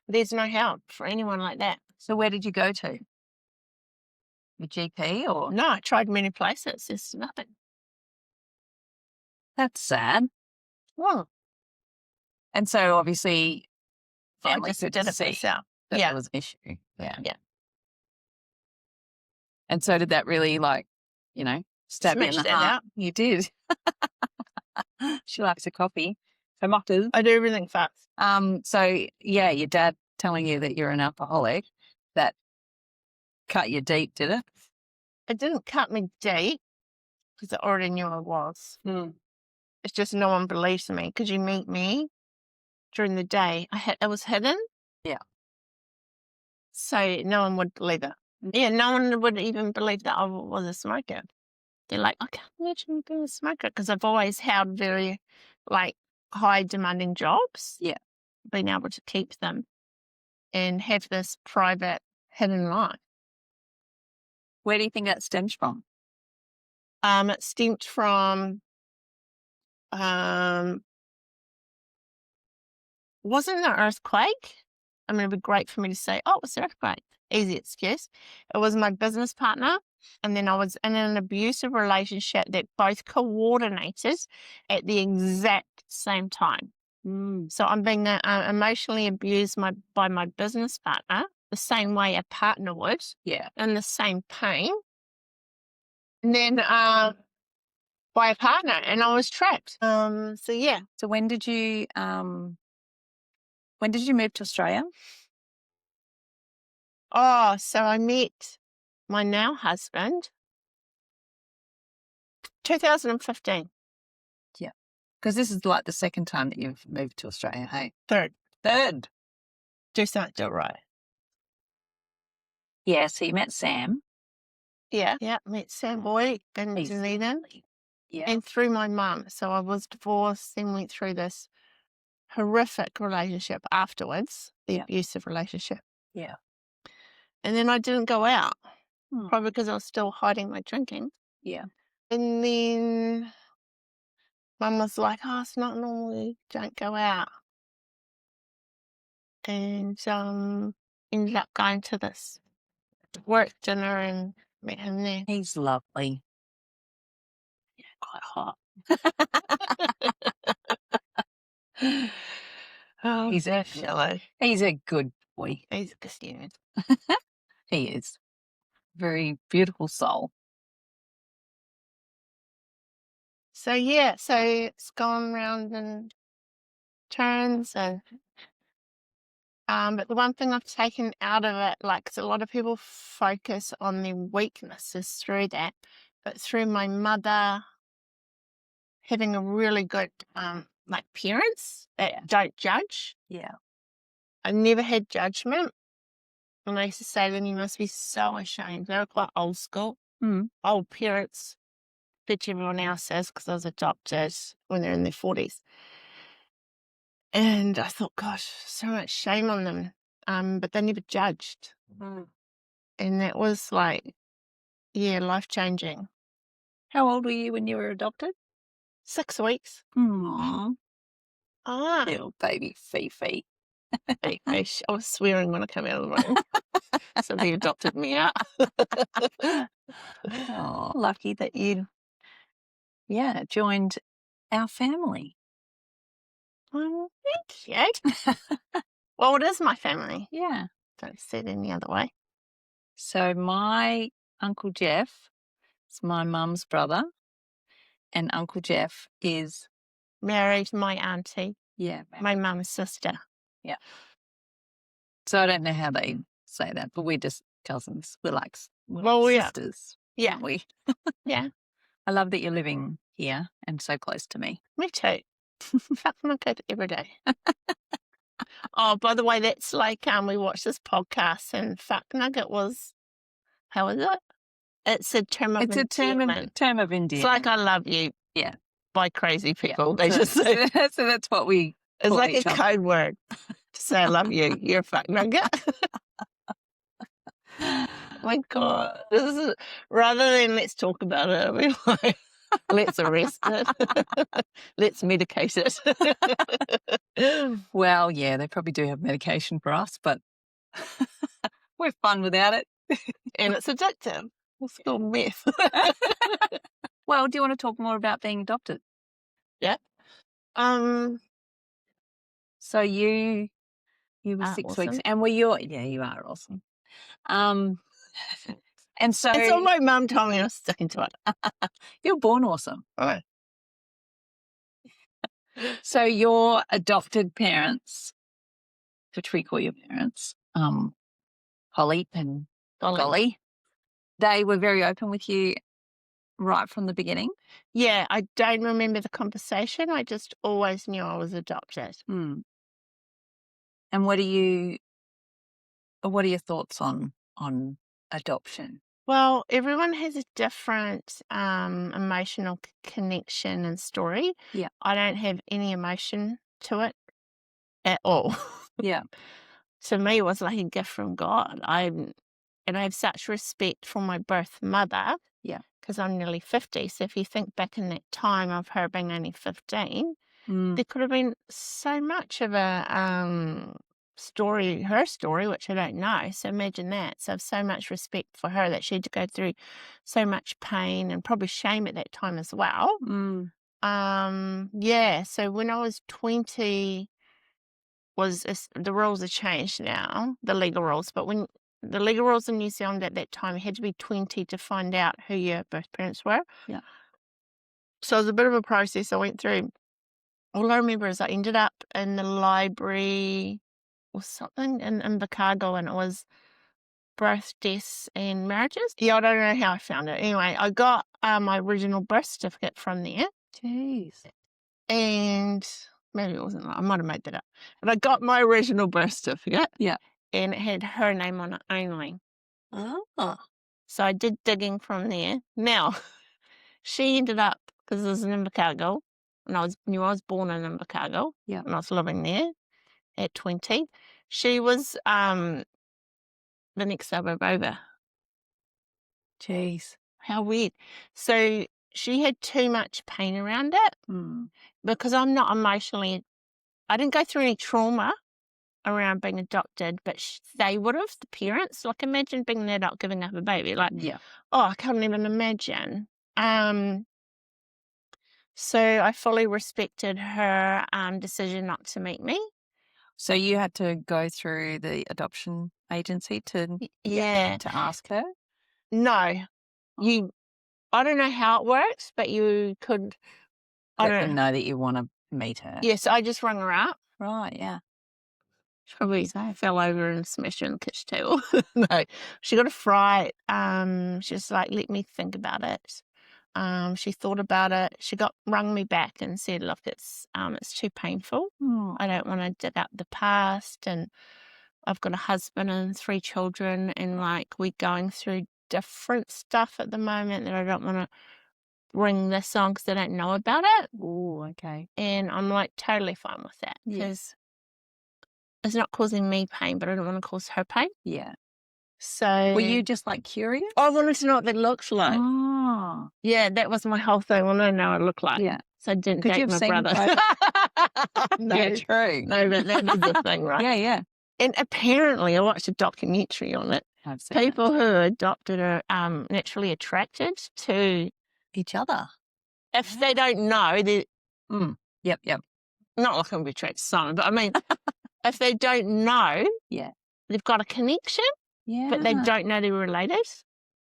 There's no help for anyone like that. So where did you go to? Your GP or? No, I tried many places. There's nothing. That's sad. Well, And so obviously I family just could did it see myself. that Yeah. there was an issue. Yeah. Yeah. And so did that really stab you in Smashed the that heart? out. You did. She likes a coffee. So mockers. I do everything fast. So yeah, your dad telling you that you're an alcoholic, that cut you deep, did it? It didn't cut me deep because I already knew I was. It's just no one believes me because you meet me during the day. It was hidden. Yeah. So no one would believe it. Yeah, no one would even believe that I was a smoker. They're like, I can't imagine you being a smoker because I've always held very high demanding jobs. Yeah. Being able to keep them and have this private hidden life. Where do you think that stems from? It stemmed from wasn't an earthquake. I mean, it'd be great for me to say, oh, it was an earthquake. Easy excuse. It was my business partner. And then I was in an abusive relationship that both coordinated at the exact same time. So I'm being emotionally abused by my business partner the same way a partner would. Yeah. In the same pain. And then by a partner, and I was trapped. So yeah. So when did you move to Australia? Oh, so I met my now husband 2015. Yeah. Because this is like the second time that you've moved to Australia, hey? Third. Do something, do it right. Yeah, so you met Sam. Yeah. Met Sam Boy in He's Dunedin. lovely. Yeah. And through my mum. So I was divorced, then went through this horrific relationship afterwards, the abusive relationship. Yeah. And then I didn't go out, probably because I was still hiding my drinking. Yeah. And then Mum was like, oh, it's not normal, you don't go out. And ended up going to this work dinner and met him there. He's lovely. Yeah, quite hot. Oh, He's definitely. a good boy. He's a good student. He is. Very beautiful soul. So yeah, so it's gone round in turns and but the one thing I've taken out of it, 'cause a lot of people focus on their weaknesses through that, but through my mother having a really good parents that don't judge. Yeah. I never had judgment. And I used to say to them, you must be so ashamed. They were quite old school, old parents, which everyone else says because I was adopted when they're in their 40s. And I thought, gosh, so much shame on them. But they never judged. And that was life-changing. How old were you when you were adopted? 6 weeks. Aww. Ah. Little baby Fifi. I was swearing when I came out of the room. So they adopted me out. Oh, lucky that you, joined our family. Well, thank you. Well, it is my family. Yeah. Don't see it any other way. So my Uncle Jeff is my mum's brother, and Uncle Jeff is Married my auntie, my mum's sister. Yeah. So I don't know how they say that, but we're just cousins. We're like sisters. Yeah. Aren't we? Yeah. I love that you're living here and so close to me. Me too. Fuck nugget every day. Oh, by the way, that's we watched this podcast and fuck nugget was, how was it? It's a term of It's a endearment. term of It's endearment. like I love you. Yeah. By crazy people. Yeah. They just say So that's what we it's call like a each other. code word to say I love you. You're a fuck nugget. My God. This is rather than let's talk about it, we're like, let's arrest it. Let's medicate it. Well, yeah, they probably do have medication for us, but we're fun without it. And it's addictive. It's called meth. Well, do you want to talk more about being adopted? Yeah. So you were 6 weeks, Awesome. and you are awesome. And so It's all my mum told me, and I'm sticking to it. you're born awesome. Right. So your adopted parents, which we call your parents, Holly and Golly, they were very open with you right from the beginning. Yeah, I don't remember the conversation. I just always knew I was adopted. And what are your thoughts on adoption? Well, everyone has a different emotional connection and story. Yeah. I don't have any emotion to it at all. Yeah. To me, it was like a gift from God. I have such respect for my birth mother. Yeah. Because I'm nearly 50. So if you think back in that time of her being only 15, there could have been so much of a story, her story, which I don't know. So imagine that. So I have so much respect for her that she had to go through so much pain and probably shame at that time as well. Yeah. So when I was 20, the rules have changed now, the legal rules, but when the legal rules in New Zealand at that time, you had to be 20 to find out who your birth parents were. Yeah. So it was a bit of a process I went through. All I remember is I ended up in the library or something in Invercargill, and it was birth, deaths, and marriages. Yeah, I don't know how I found it. Anyway, I got my original birth certificate from there. Jeez. And maybe it wasn't. I might have made that up. But I got my original birth certificate. Yeah. And it had her name on it only. Oh. So I did digging from there. Now, she ended up, because it was in Invercargill, and I was born in Invercargill. Yeah. And I was living there at 20. She was the next suburb over. Jeez. How weird. So she had too much pain around it because I'm not emotionally, I didn't go through any trauma around being adopted, but they would have, the parents. Like, imagine being an adult giving up a baby. Like, oh, I can't even imagine. So I fully respected her decision not to meet me. So you had to go through the adoption agency to ask her? No, I don't know how it works, but you could. Let them know that you want to meet her. Yes, I just rang her up. Right, yeah. She probably fell over and smashed her in the kitchen table. No, she got a fright. She was like, let me think about it. She thought about it. She rung me back and said, look, it's too painful. I don't want to dig up the past, and I've got a husband and 3 children, and like we're going through different stuff at the moment that I don't want to bring this on because they don't know about it. Oh, okay. And I'm like totally fine with that because it's not causing me pain, but I don't want to cause her pain. Yeah. So were you just like curious? I wanted to know what that looks like. Oh. Yeah, that was my whole thing. I wanted to know what it looked like. Yeah. So I didn't Could you date have my seen brother. No, yeah, true. no, but that was the thing, right? Yeah, yeah. And apparently, I watched a documentary on it. I've seen People who are adopted are naturally attracted to each other. If they don't know, they Yep. not like I'm attracted to Simon, but I mean, if they don't know, they've got a connection, but they don't know they're related.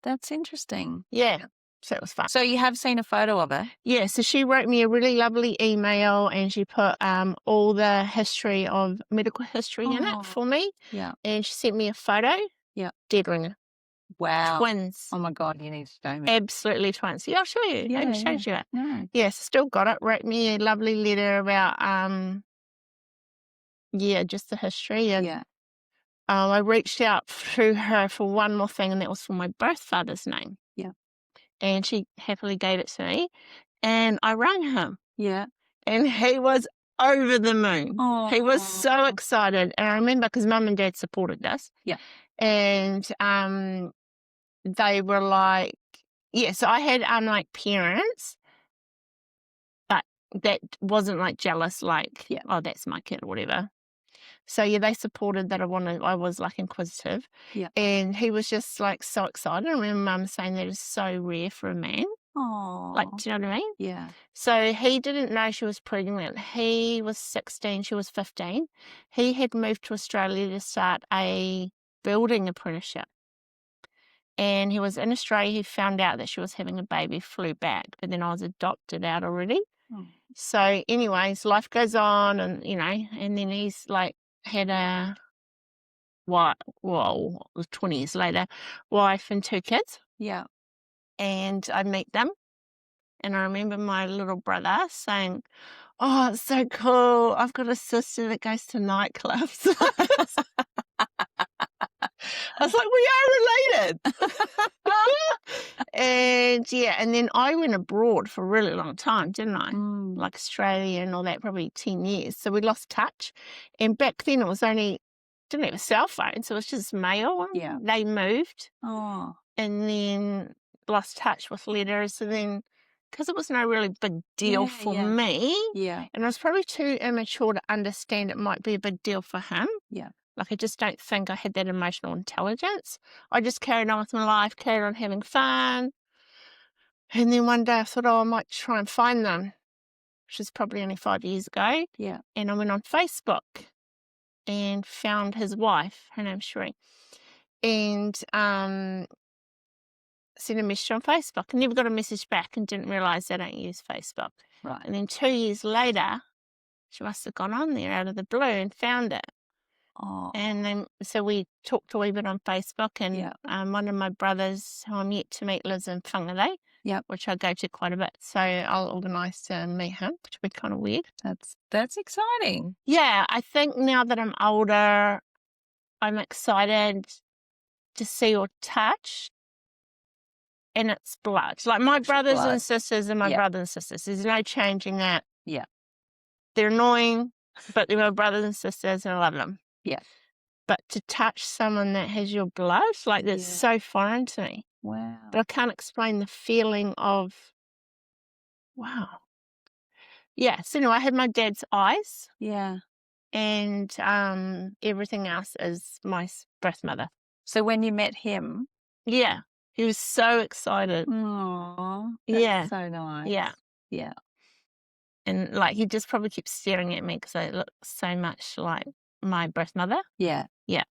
That's interesting. Yeah, so it was fun. So you have seen a photo of her? Yeah, so she wrote me a really lovely email, and she put all the medical history in it for me. Yeah. And she sent me a photo. Yeah. Dead ringer. Wow. Twins. Oh my God, you need to show me. Absolutely twins. Yeah, I'll show you. I haven't showed you it. No. Yes, still got it. Wrote me a lovely letter about just the history. And I reached out through her for one more thing, and that was for my birth father's name. Yeah. and she happily gave it to me. And I rang him, Yeah. and he was over the moon. He was so excited. And I remember because Mum and Dad supported us. Yeah. And they were like, yeah, so I had unlike parents, but that wasn't like jealous, like, Yeah. oh, that's my kid or whatever. So yeah, they supported that I was like inquisitive. Yeah. And he was just like so excited. I remember Mum saying that is so rare for a man. Oh. Like, do you know what I mean? Yeah. So he didn't know she was pregnant. He was 16, she was 15. He had moved to Australia to start a building apprenticeship. And he was in Australia. He found out that she was having a baby, flew back, but then I was adopted out already. Oh. So anyways, life goes on, and, you know, and then he's like had a, well, it was 20 years later, wife and 2 kids. Yeah. And I meet them. And I remember my little brother saying, oh, it's so cool. I've got a sister that goes to nightclubs. I was like, we are related. And yeah, and then I went abroad for a really long time, didn't I? Like Australia and all that, probably 10 years. So we lost touch. And back then it was only, didn't have a cell phone, so it was just mail. Yeah. They moved. Oh. And then lost touch with letters. And then, because it was no really big deal for me, Yeah. and I was probably too immature to understand it might be a big deal for him. Yeah. Like, I just don't think I had that emotional intelligence. I just carried on with my life, carried on having fun. And then one day I thought, oh, I might try and find them, which is probably only 5 years ago. Yeah. And I went on Facebook and found his wife. Her name's Sheree. And sent a message on Facebook and never got a message back, and didn't realise they don't use Facebook. Right. And then 2 years later, she must have gone on there out of the blue and found it. Oh. And then, so we talked a wee bit on Facebook, and one of my brothers, who I'm yet to meet, lives in Whangarei, which I go to quite a bit. So I'll organise to meet him, which would be kind of weird. That's exciting. Yeah, I think now that I'm older, I'm excited to see or touch, and it's blood. Like, my brothers and sisters are my brothers and sisters. There's no changing that. Yeah. They're annoying, but they're my brothers and sisters, and I love them. Yeah. But to touch someone that has your blood, like, that's so foreign to me. Wow. But I can't explain the feeling of, wow. Yeah, so anyway, I had my dad's eyes. Yeah. And everything else is my birth mother. So when you met him. Yeah. He was so excited. Oh. Yeah. So nice. Yeah. Yeah. And like, he just probably keeps staring at me because I look so much like my birth mother. Yeah. Yeah.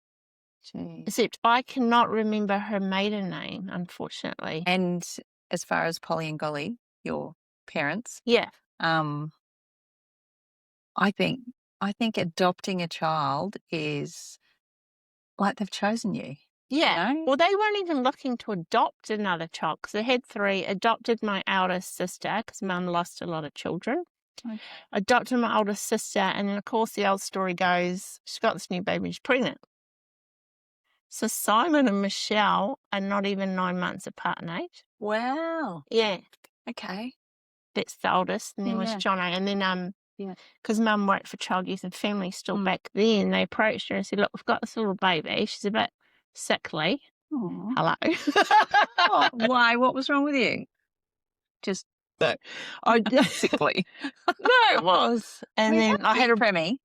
Jeez. Except I cannot remember her maiden name, unfortunately. And as far as Polly and Golly, your parents, Yeah. I think adopting a child is like they've chosen you. Yeah. You know? Well, they weren't even looking to adopt another child because they had 3. Adopted my eldest sister because Mum lost a lot of children. Okay. Adopted my oldest sister, and then, of course, the old story goes, she's got this new baby, she's pregnant. So Simon and Michelle are not even 9 months apart in age. Wow. Yeah. Okay. That's the oldest, and then was Jono. And then, because Mum worked for Child, Youth and Family still back then, they approached her and said, look, we've got this little baby. She's a bit sickly. Aww. Hello. Why? What was wrong with you? Just sickly. No, it was. And then I had a preemie.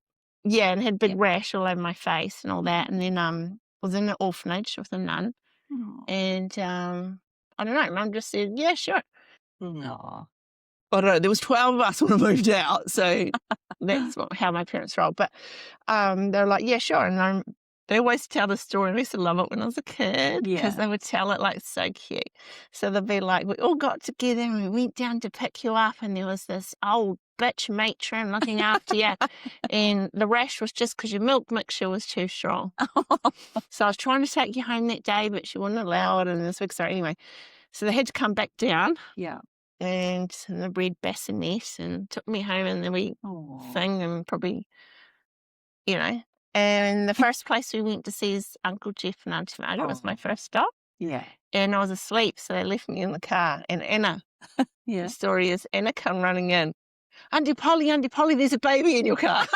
Yeah, and had a big rash all over my face and all that. And then was in an orphanage with a nun. Aww. And I don't know, Mum just said, yeah, sure. No. I don't know, there was 12 of us when I moved out, so that's how my parents rolled. But they're like, yeah, sure. And they always tell the story. I used to love it when I was a kid because they would tell it like so cute. So they'd be like, we all got together and we went down to pick you up, and there was this old bitch matron looking after you. And the rash was just because your milk mixture was too strong. So I was trying to take you home that day, but she wouldn't allow it. And this week, so anyway, so they had to come back down. Yeah. And the red bassinet, and took me home in the wee thing, and probably, you know. And the first place we went to see is Uncle Jeff and Auntie Margaret. Was my first stop. Yeah. and I was asleep, so they left me in the car. And Anna, Yeah. the story is, Anna come running in. Auntie Polly, there's a baby in your car.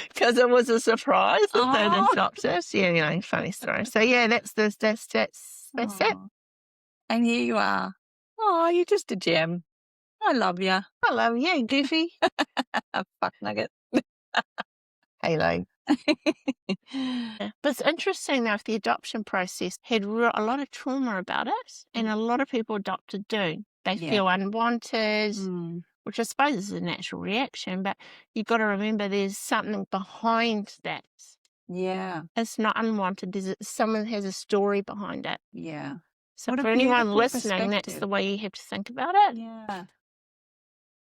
Because it was a surprise that they'd Oh. adopted. Yeah, funny story. So yeah, that's it. Aw. And here you are. Oh, you're just a gem. I love you. I love you, Goofy. Fuck nugget. Halo. Yeah. But it's interesting though, if the adoption process had a lot of trauma about it, and a lot of people adopted do. They Yeah. feel unwanted, Mm. which I suppose is a natural reaction, but you've got to remember there's something behind that. Yeah. It's not unwanted. Someone has a story behind it. Yeah. So What a for anyone beautiful listening, that's perspective. the way you have to think about it. Yeah.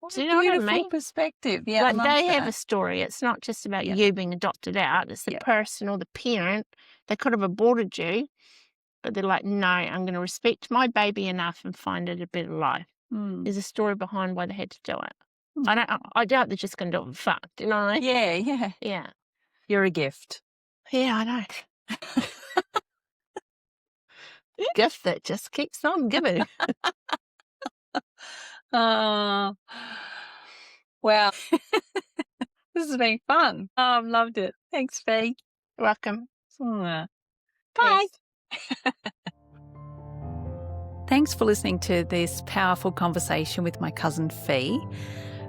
What Do a you know what I beautiful mean? perspective. Yeah, I Like love they have a that. story. It's not just about Yeah. you being adopted out. It's the Yeah. person or the parent. They could have aborted you, but they're like, no, I'm going to respect my baby enough and find it a better life. Mm. There's a story behind why they had to do it. Mm. I doubt they're just going to do it for fun. Do you know what I mean? Yeah, yeah. Yeah. You're a gift. Yeah, I know. Gift that just keeps on giving. Oh, wow. This has been fun. Oh, I've loved it. Thanks, Fee. You're welcome. Bye. Yes. Thanks for listening to this powerful conversation with my cousin Fee.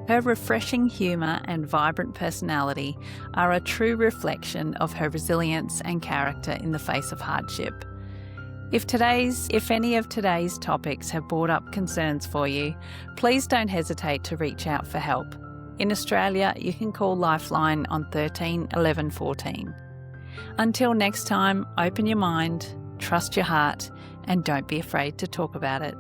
Her refreshing humour and vibrant personality are a true reflection of her resilience and character in the face of hardship. If any of today's topics have brought up concerns for you, please don't hesitate to reach out for help. In Australia, you can call Lifeline on 13 11 14. Until next time, open your mind, trust your heart, and don't be afraid to talk about it.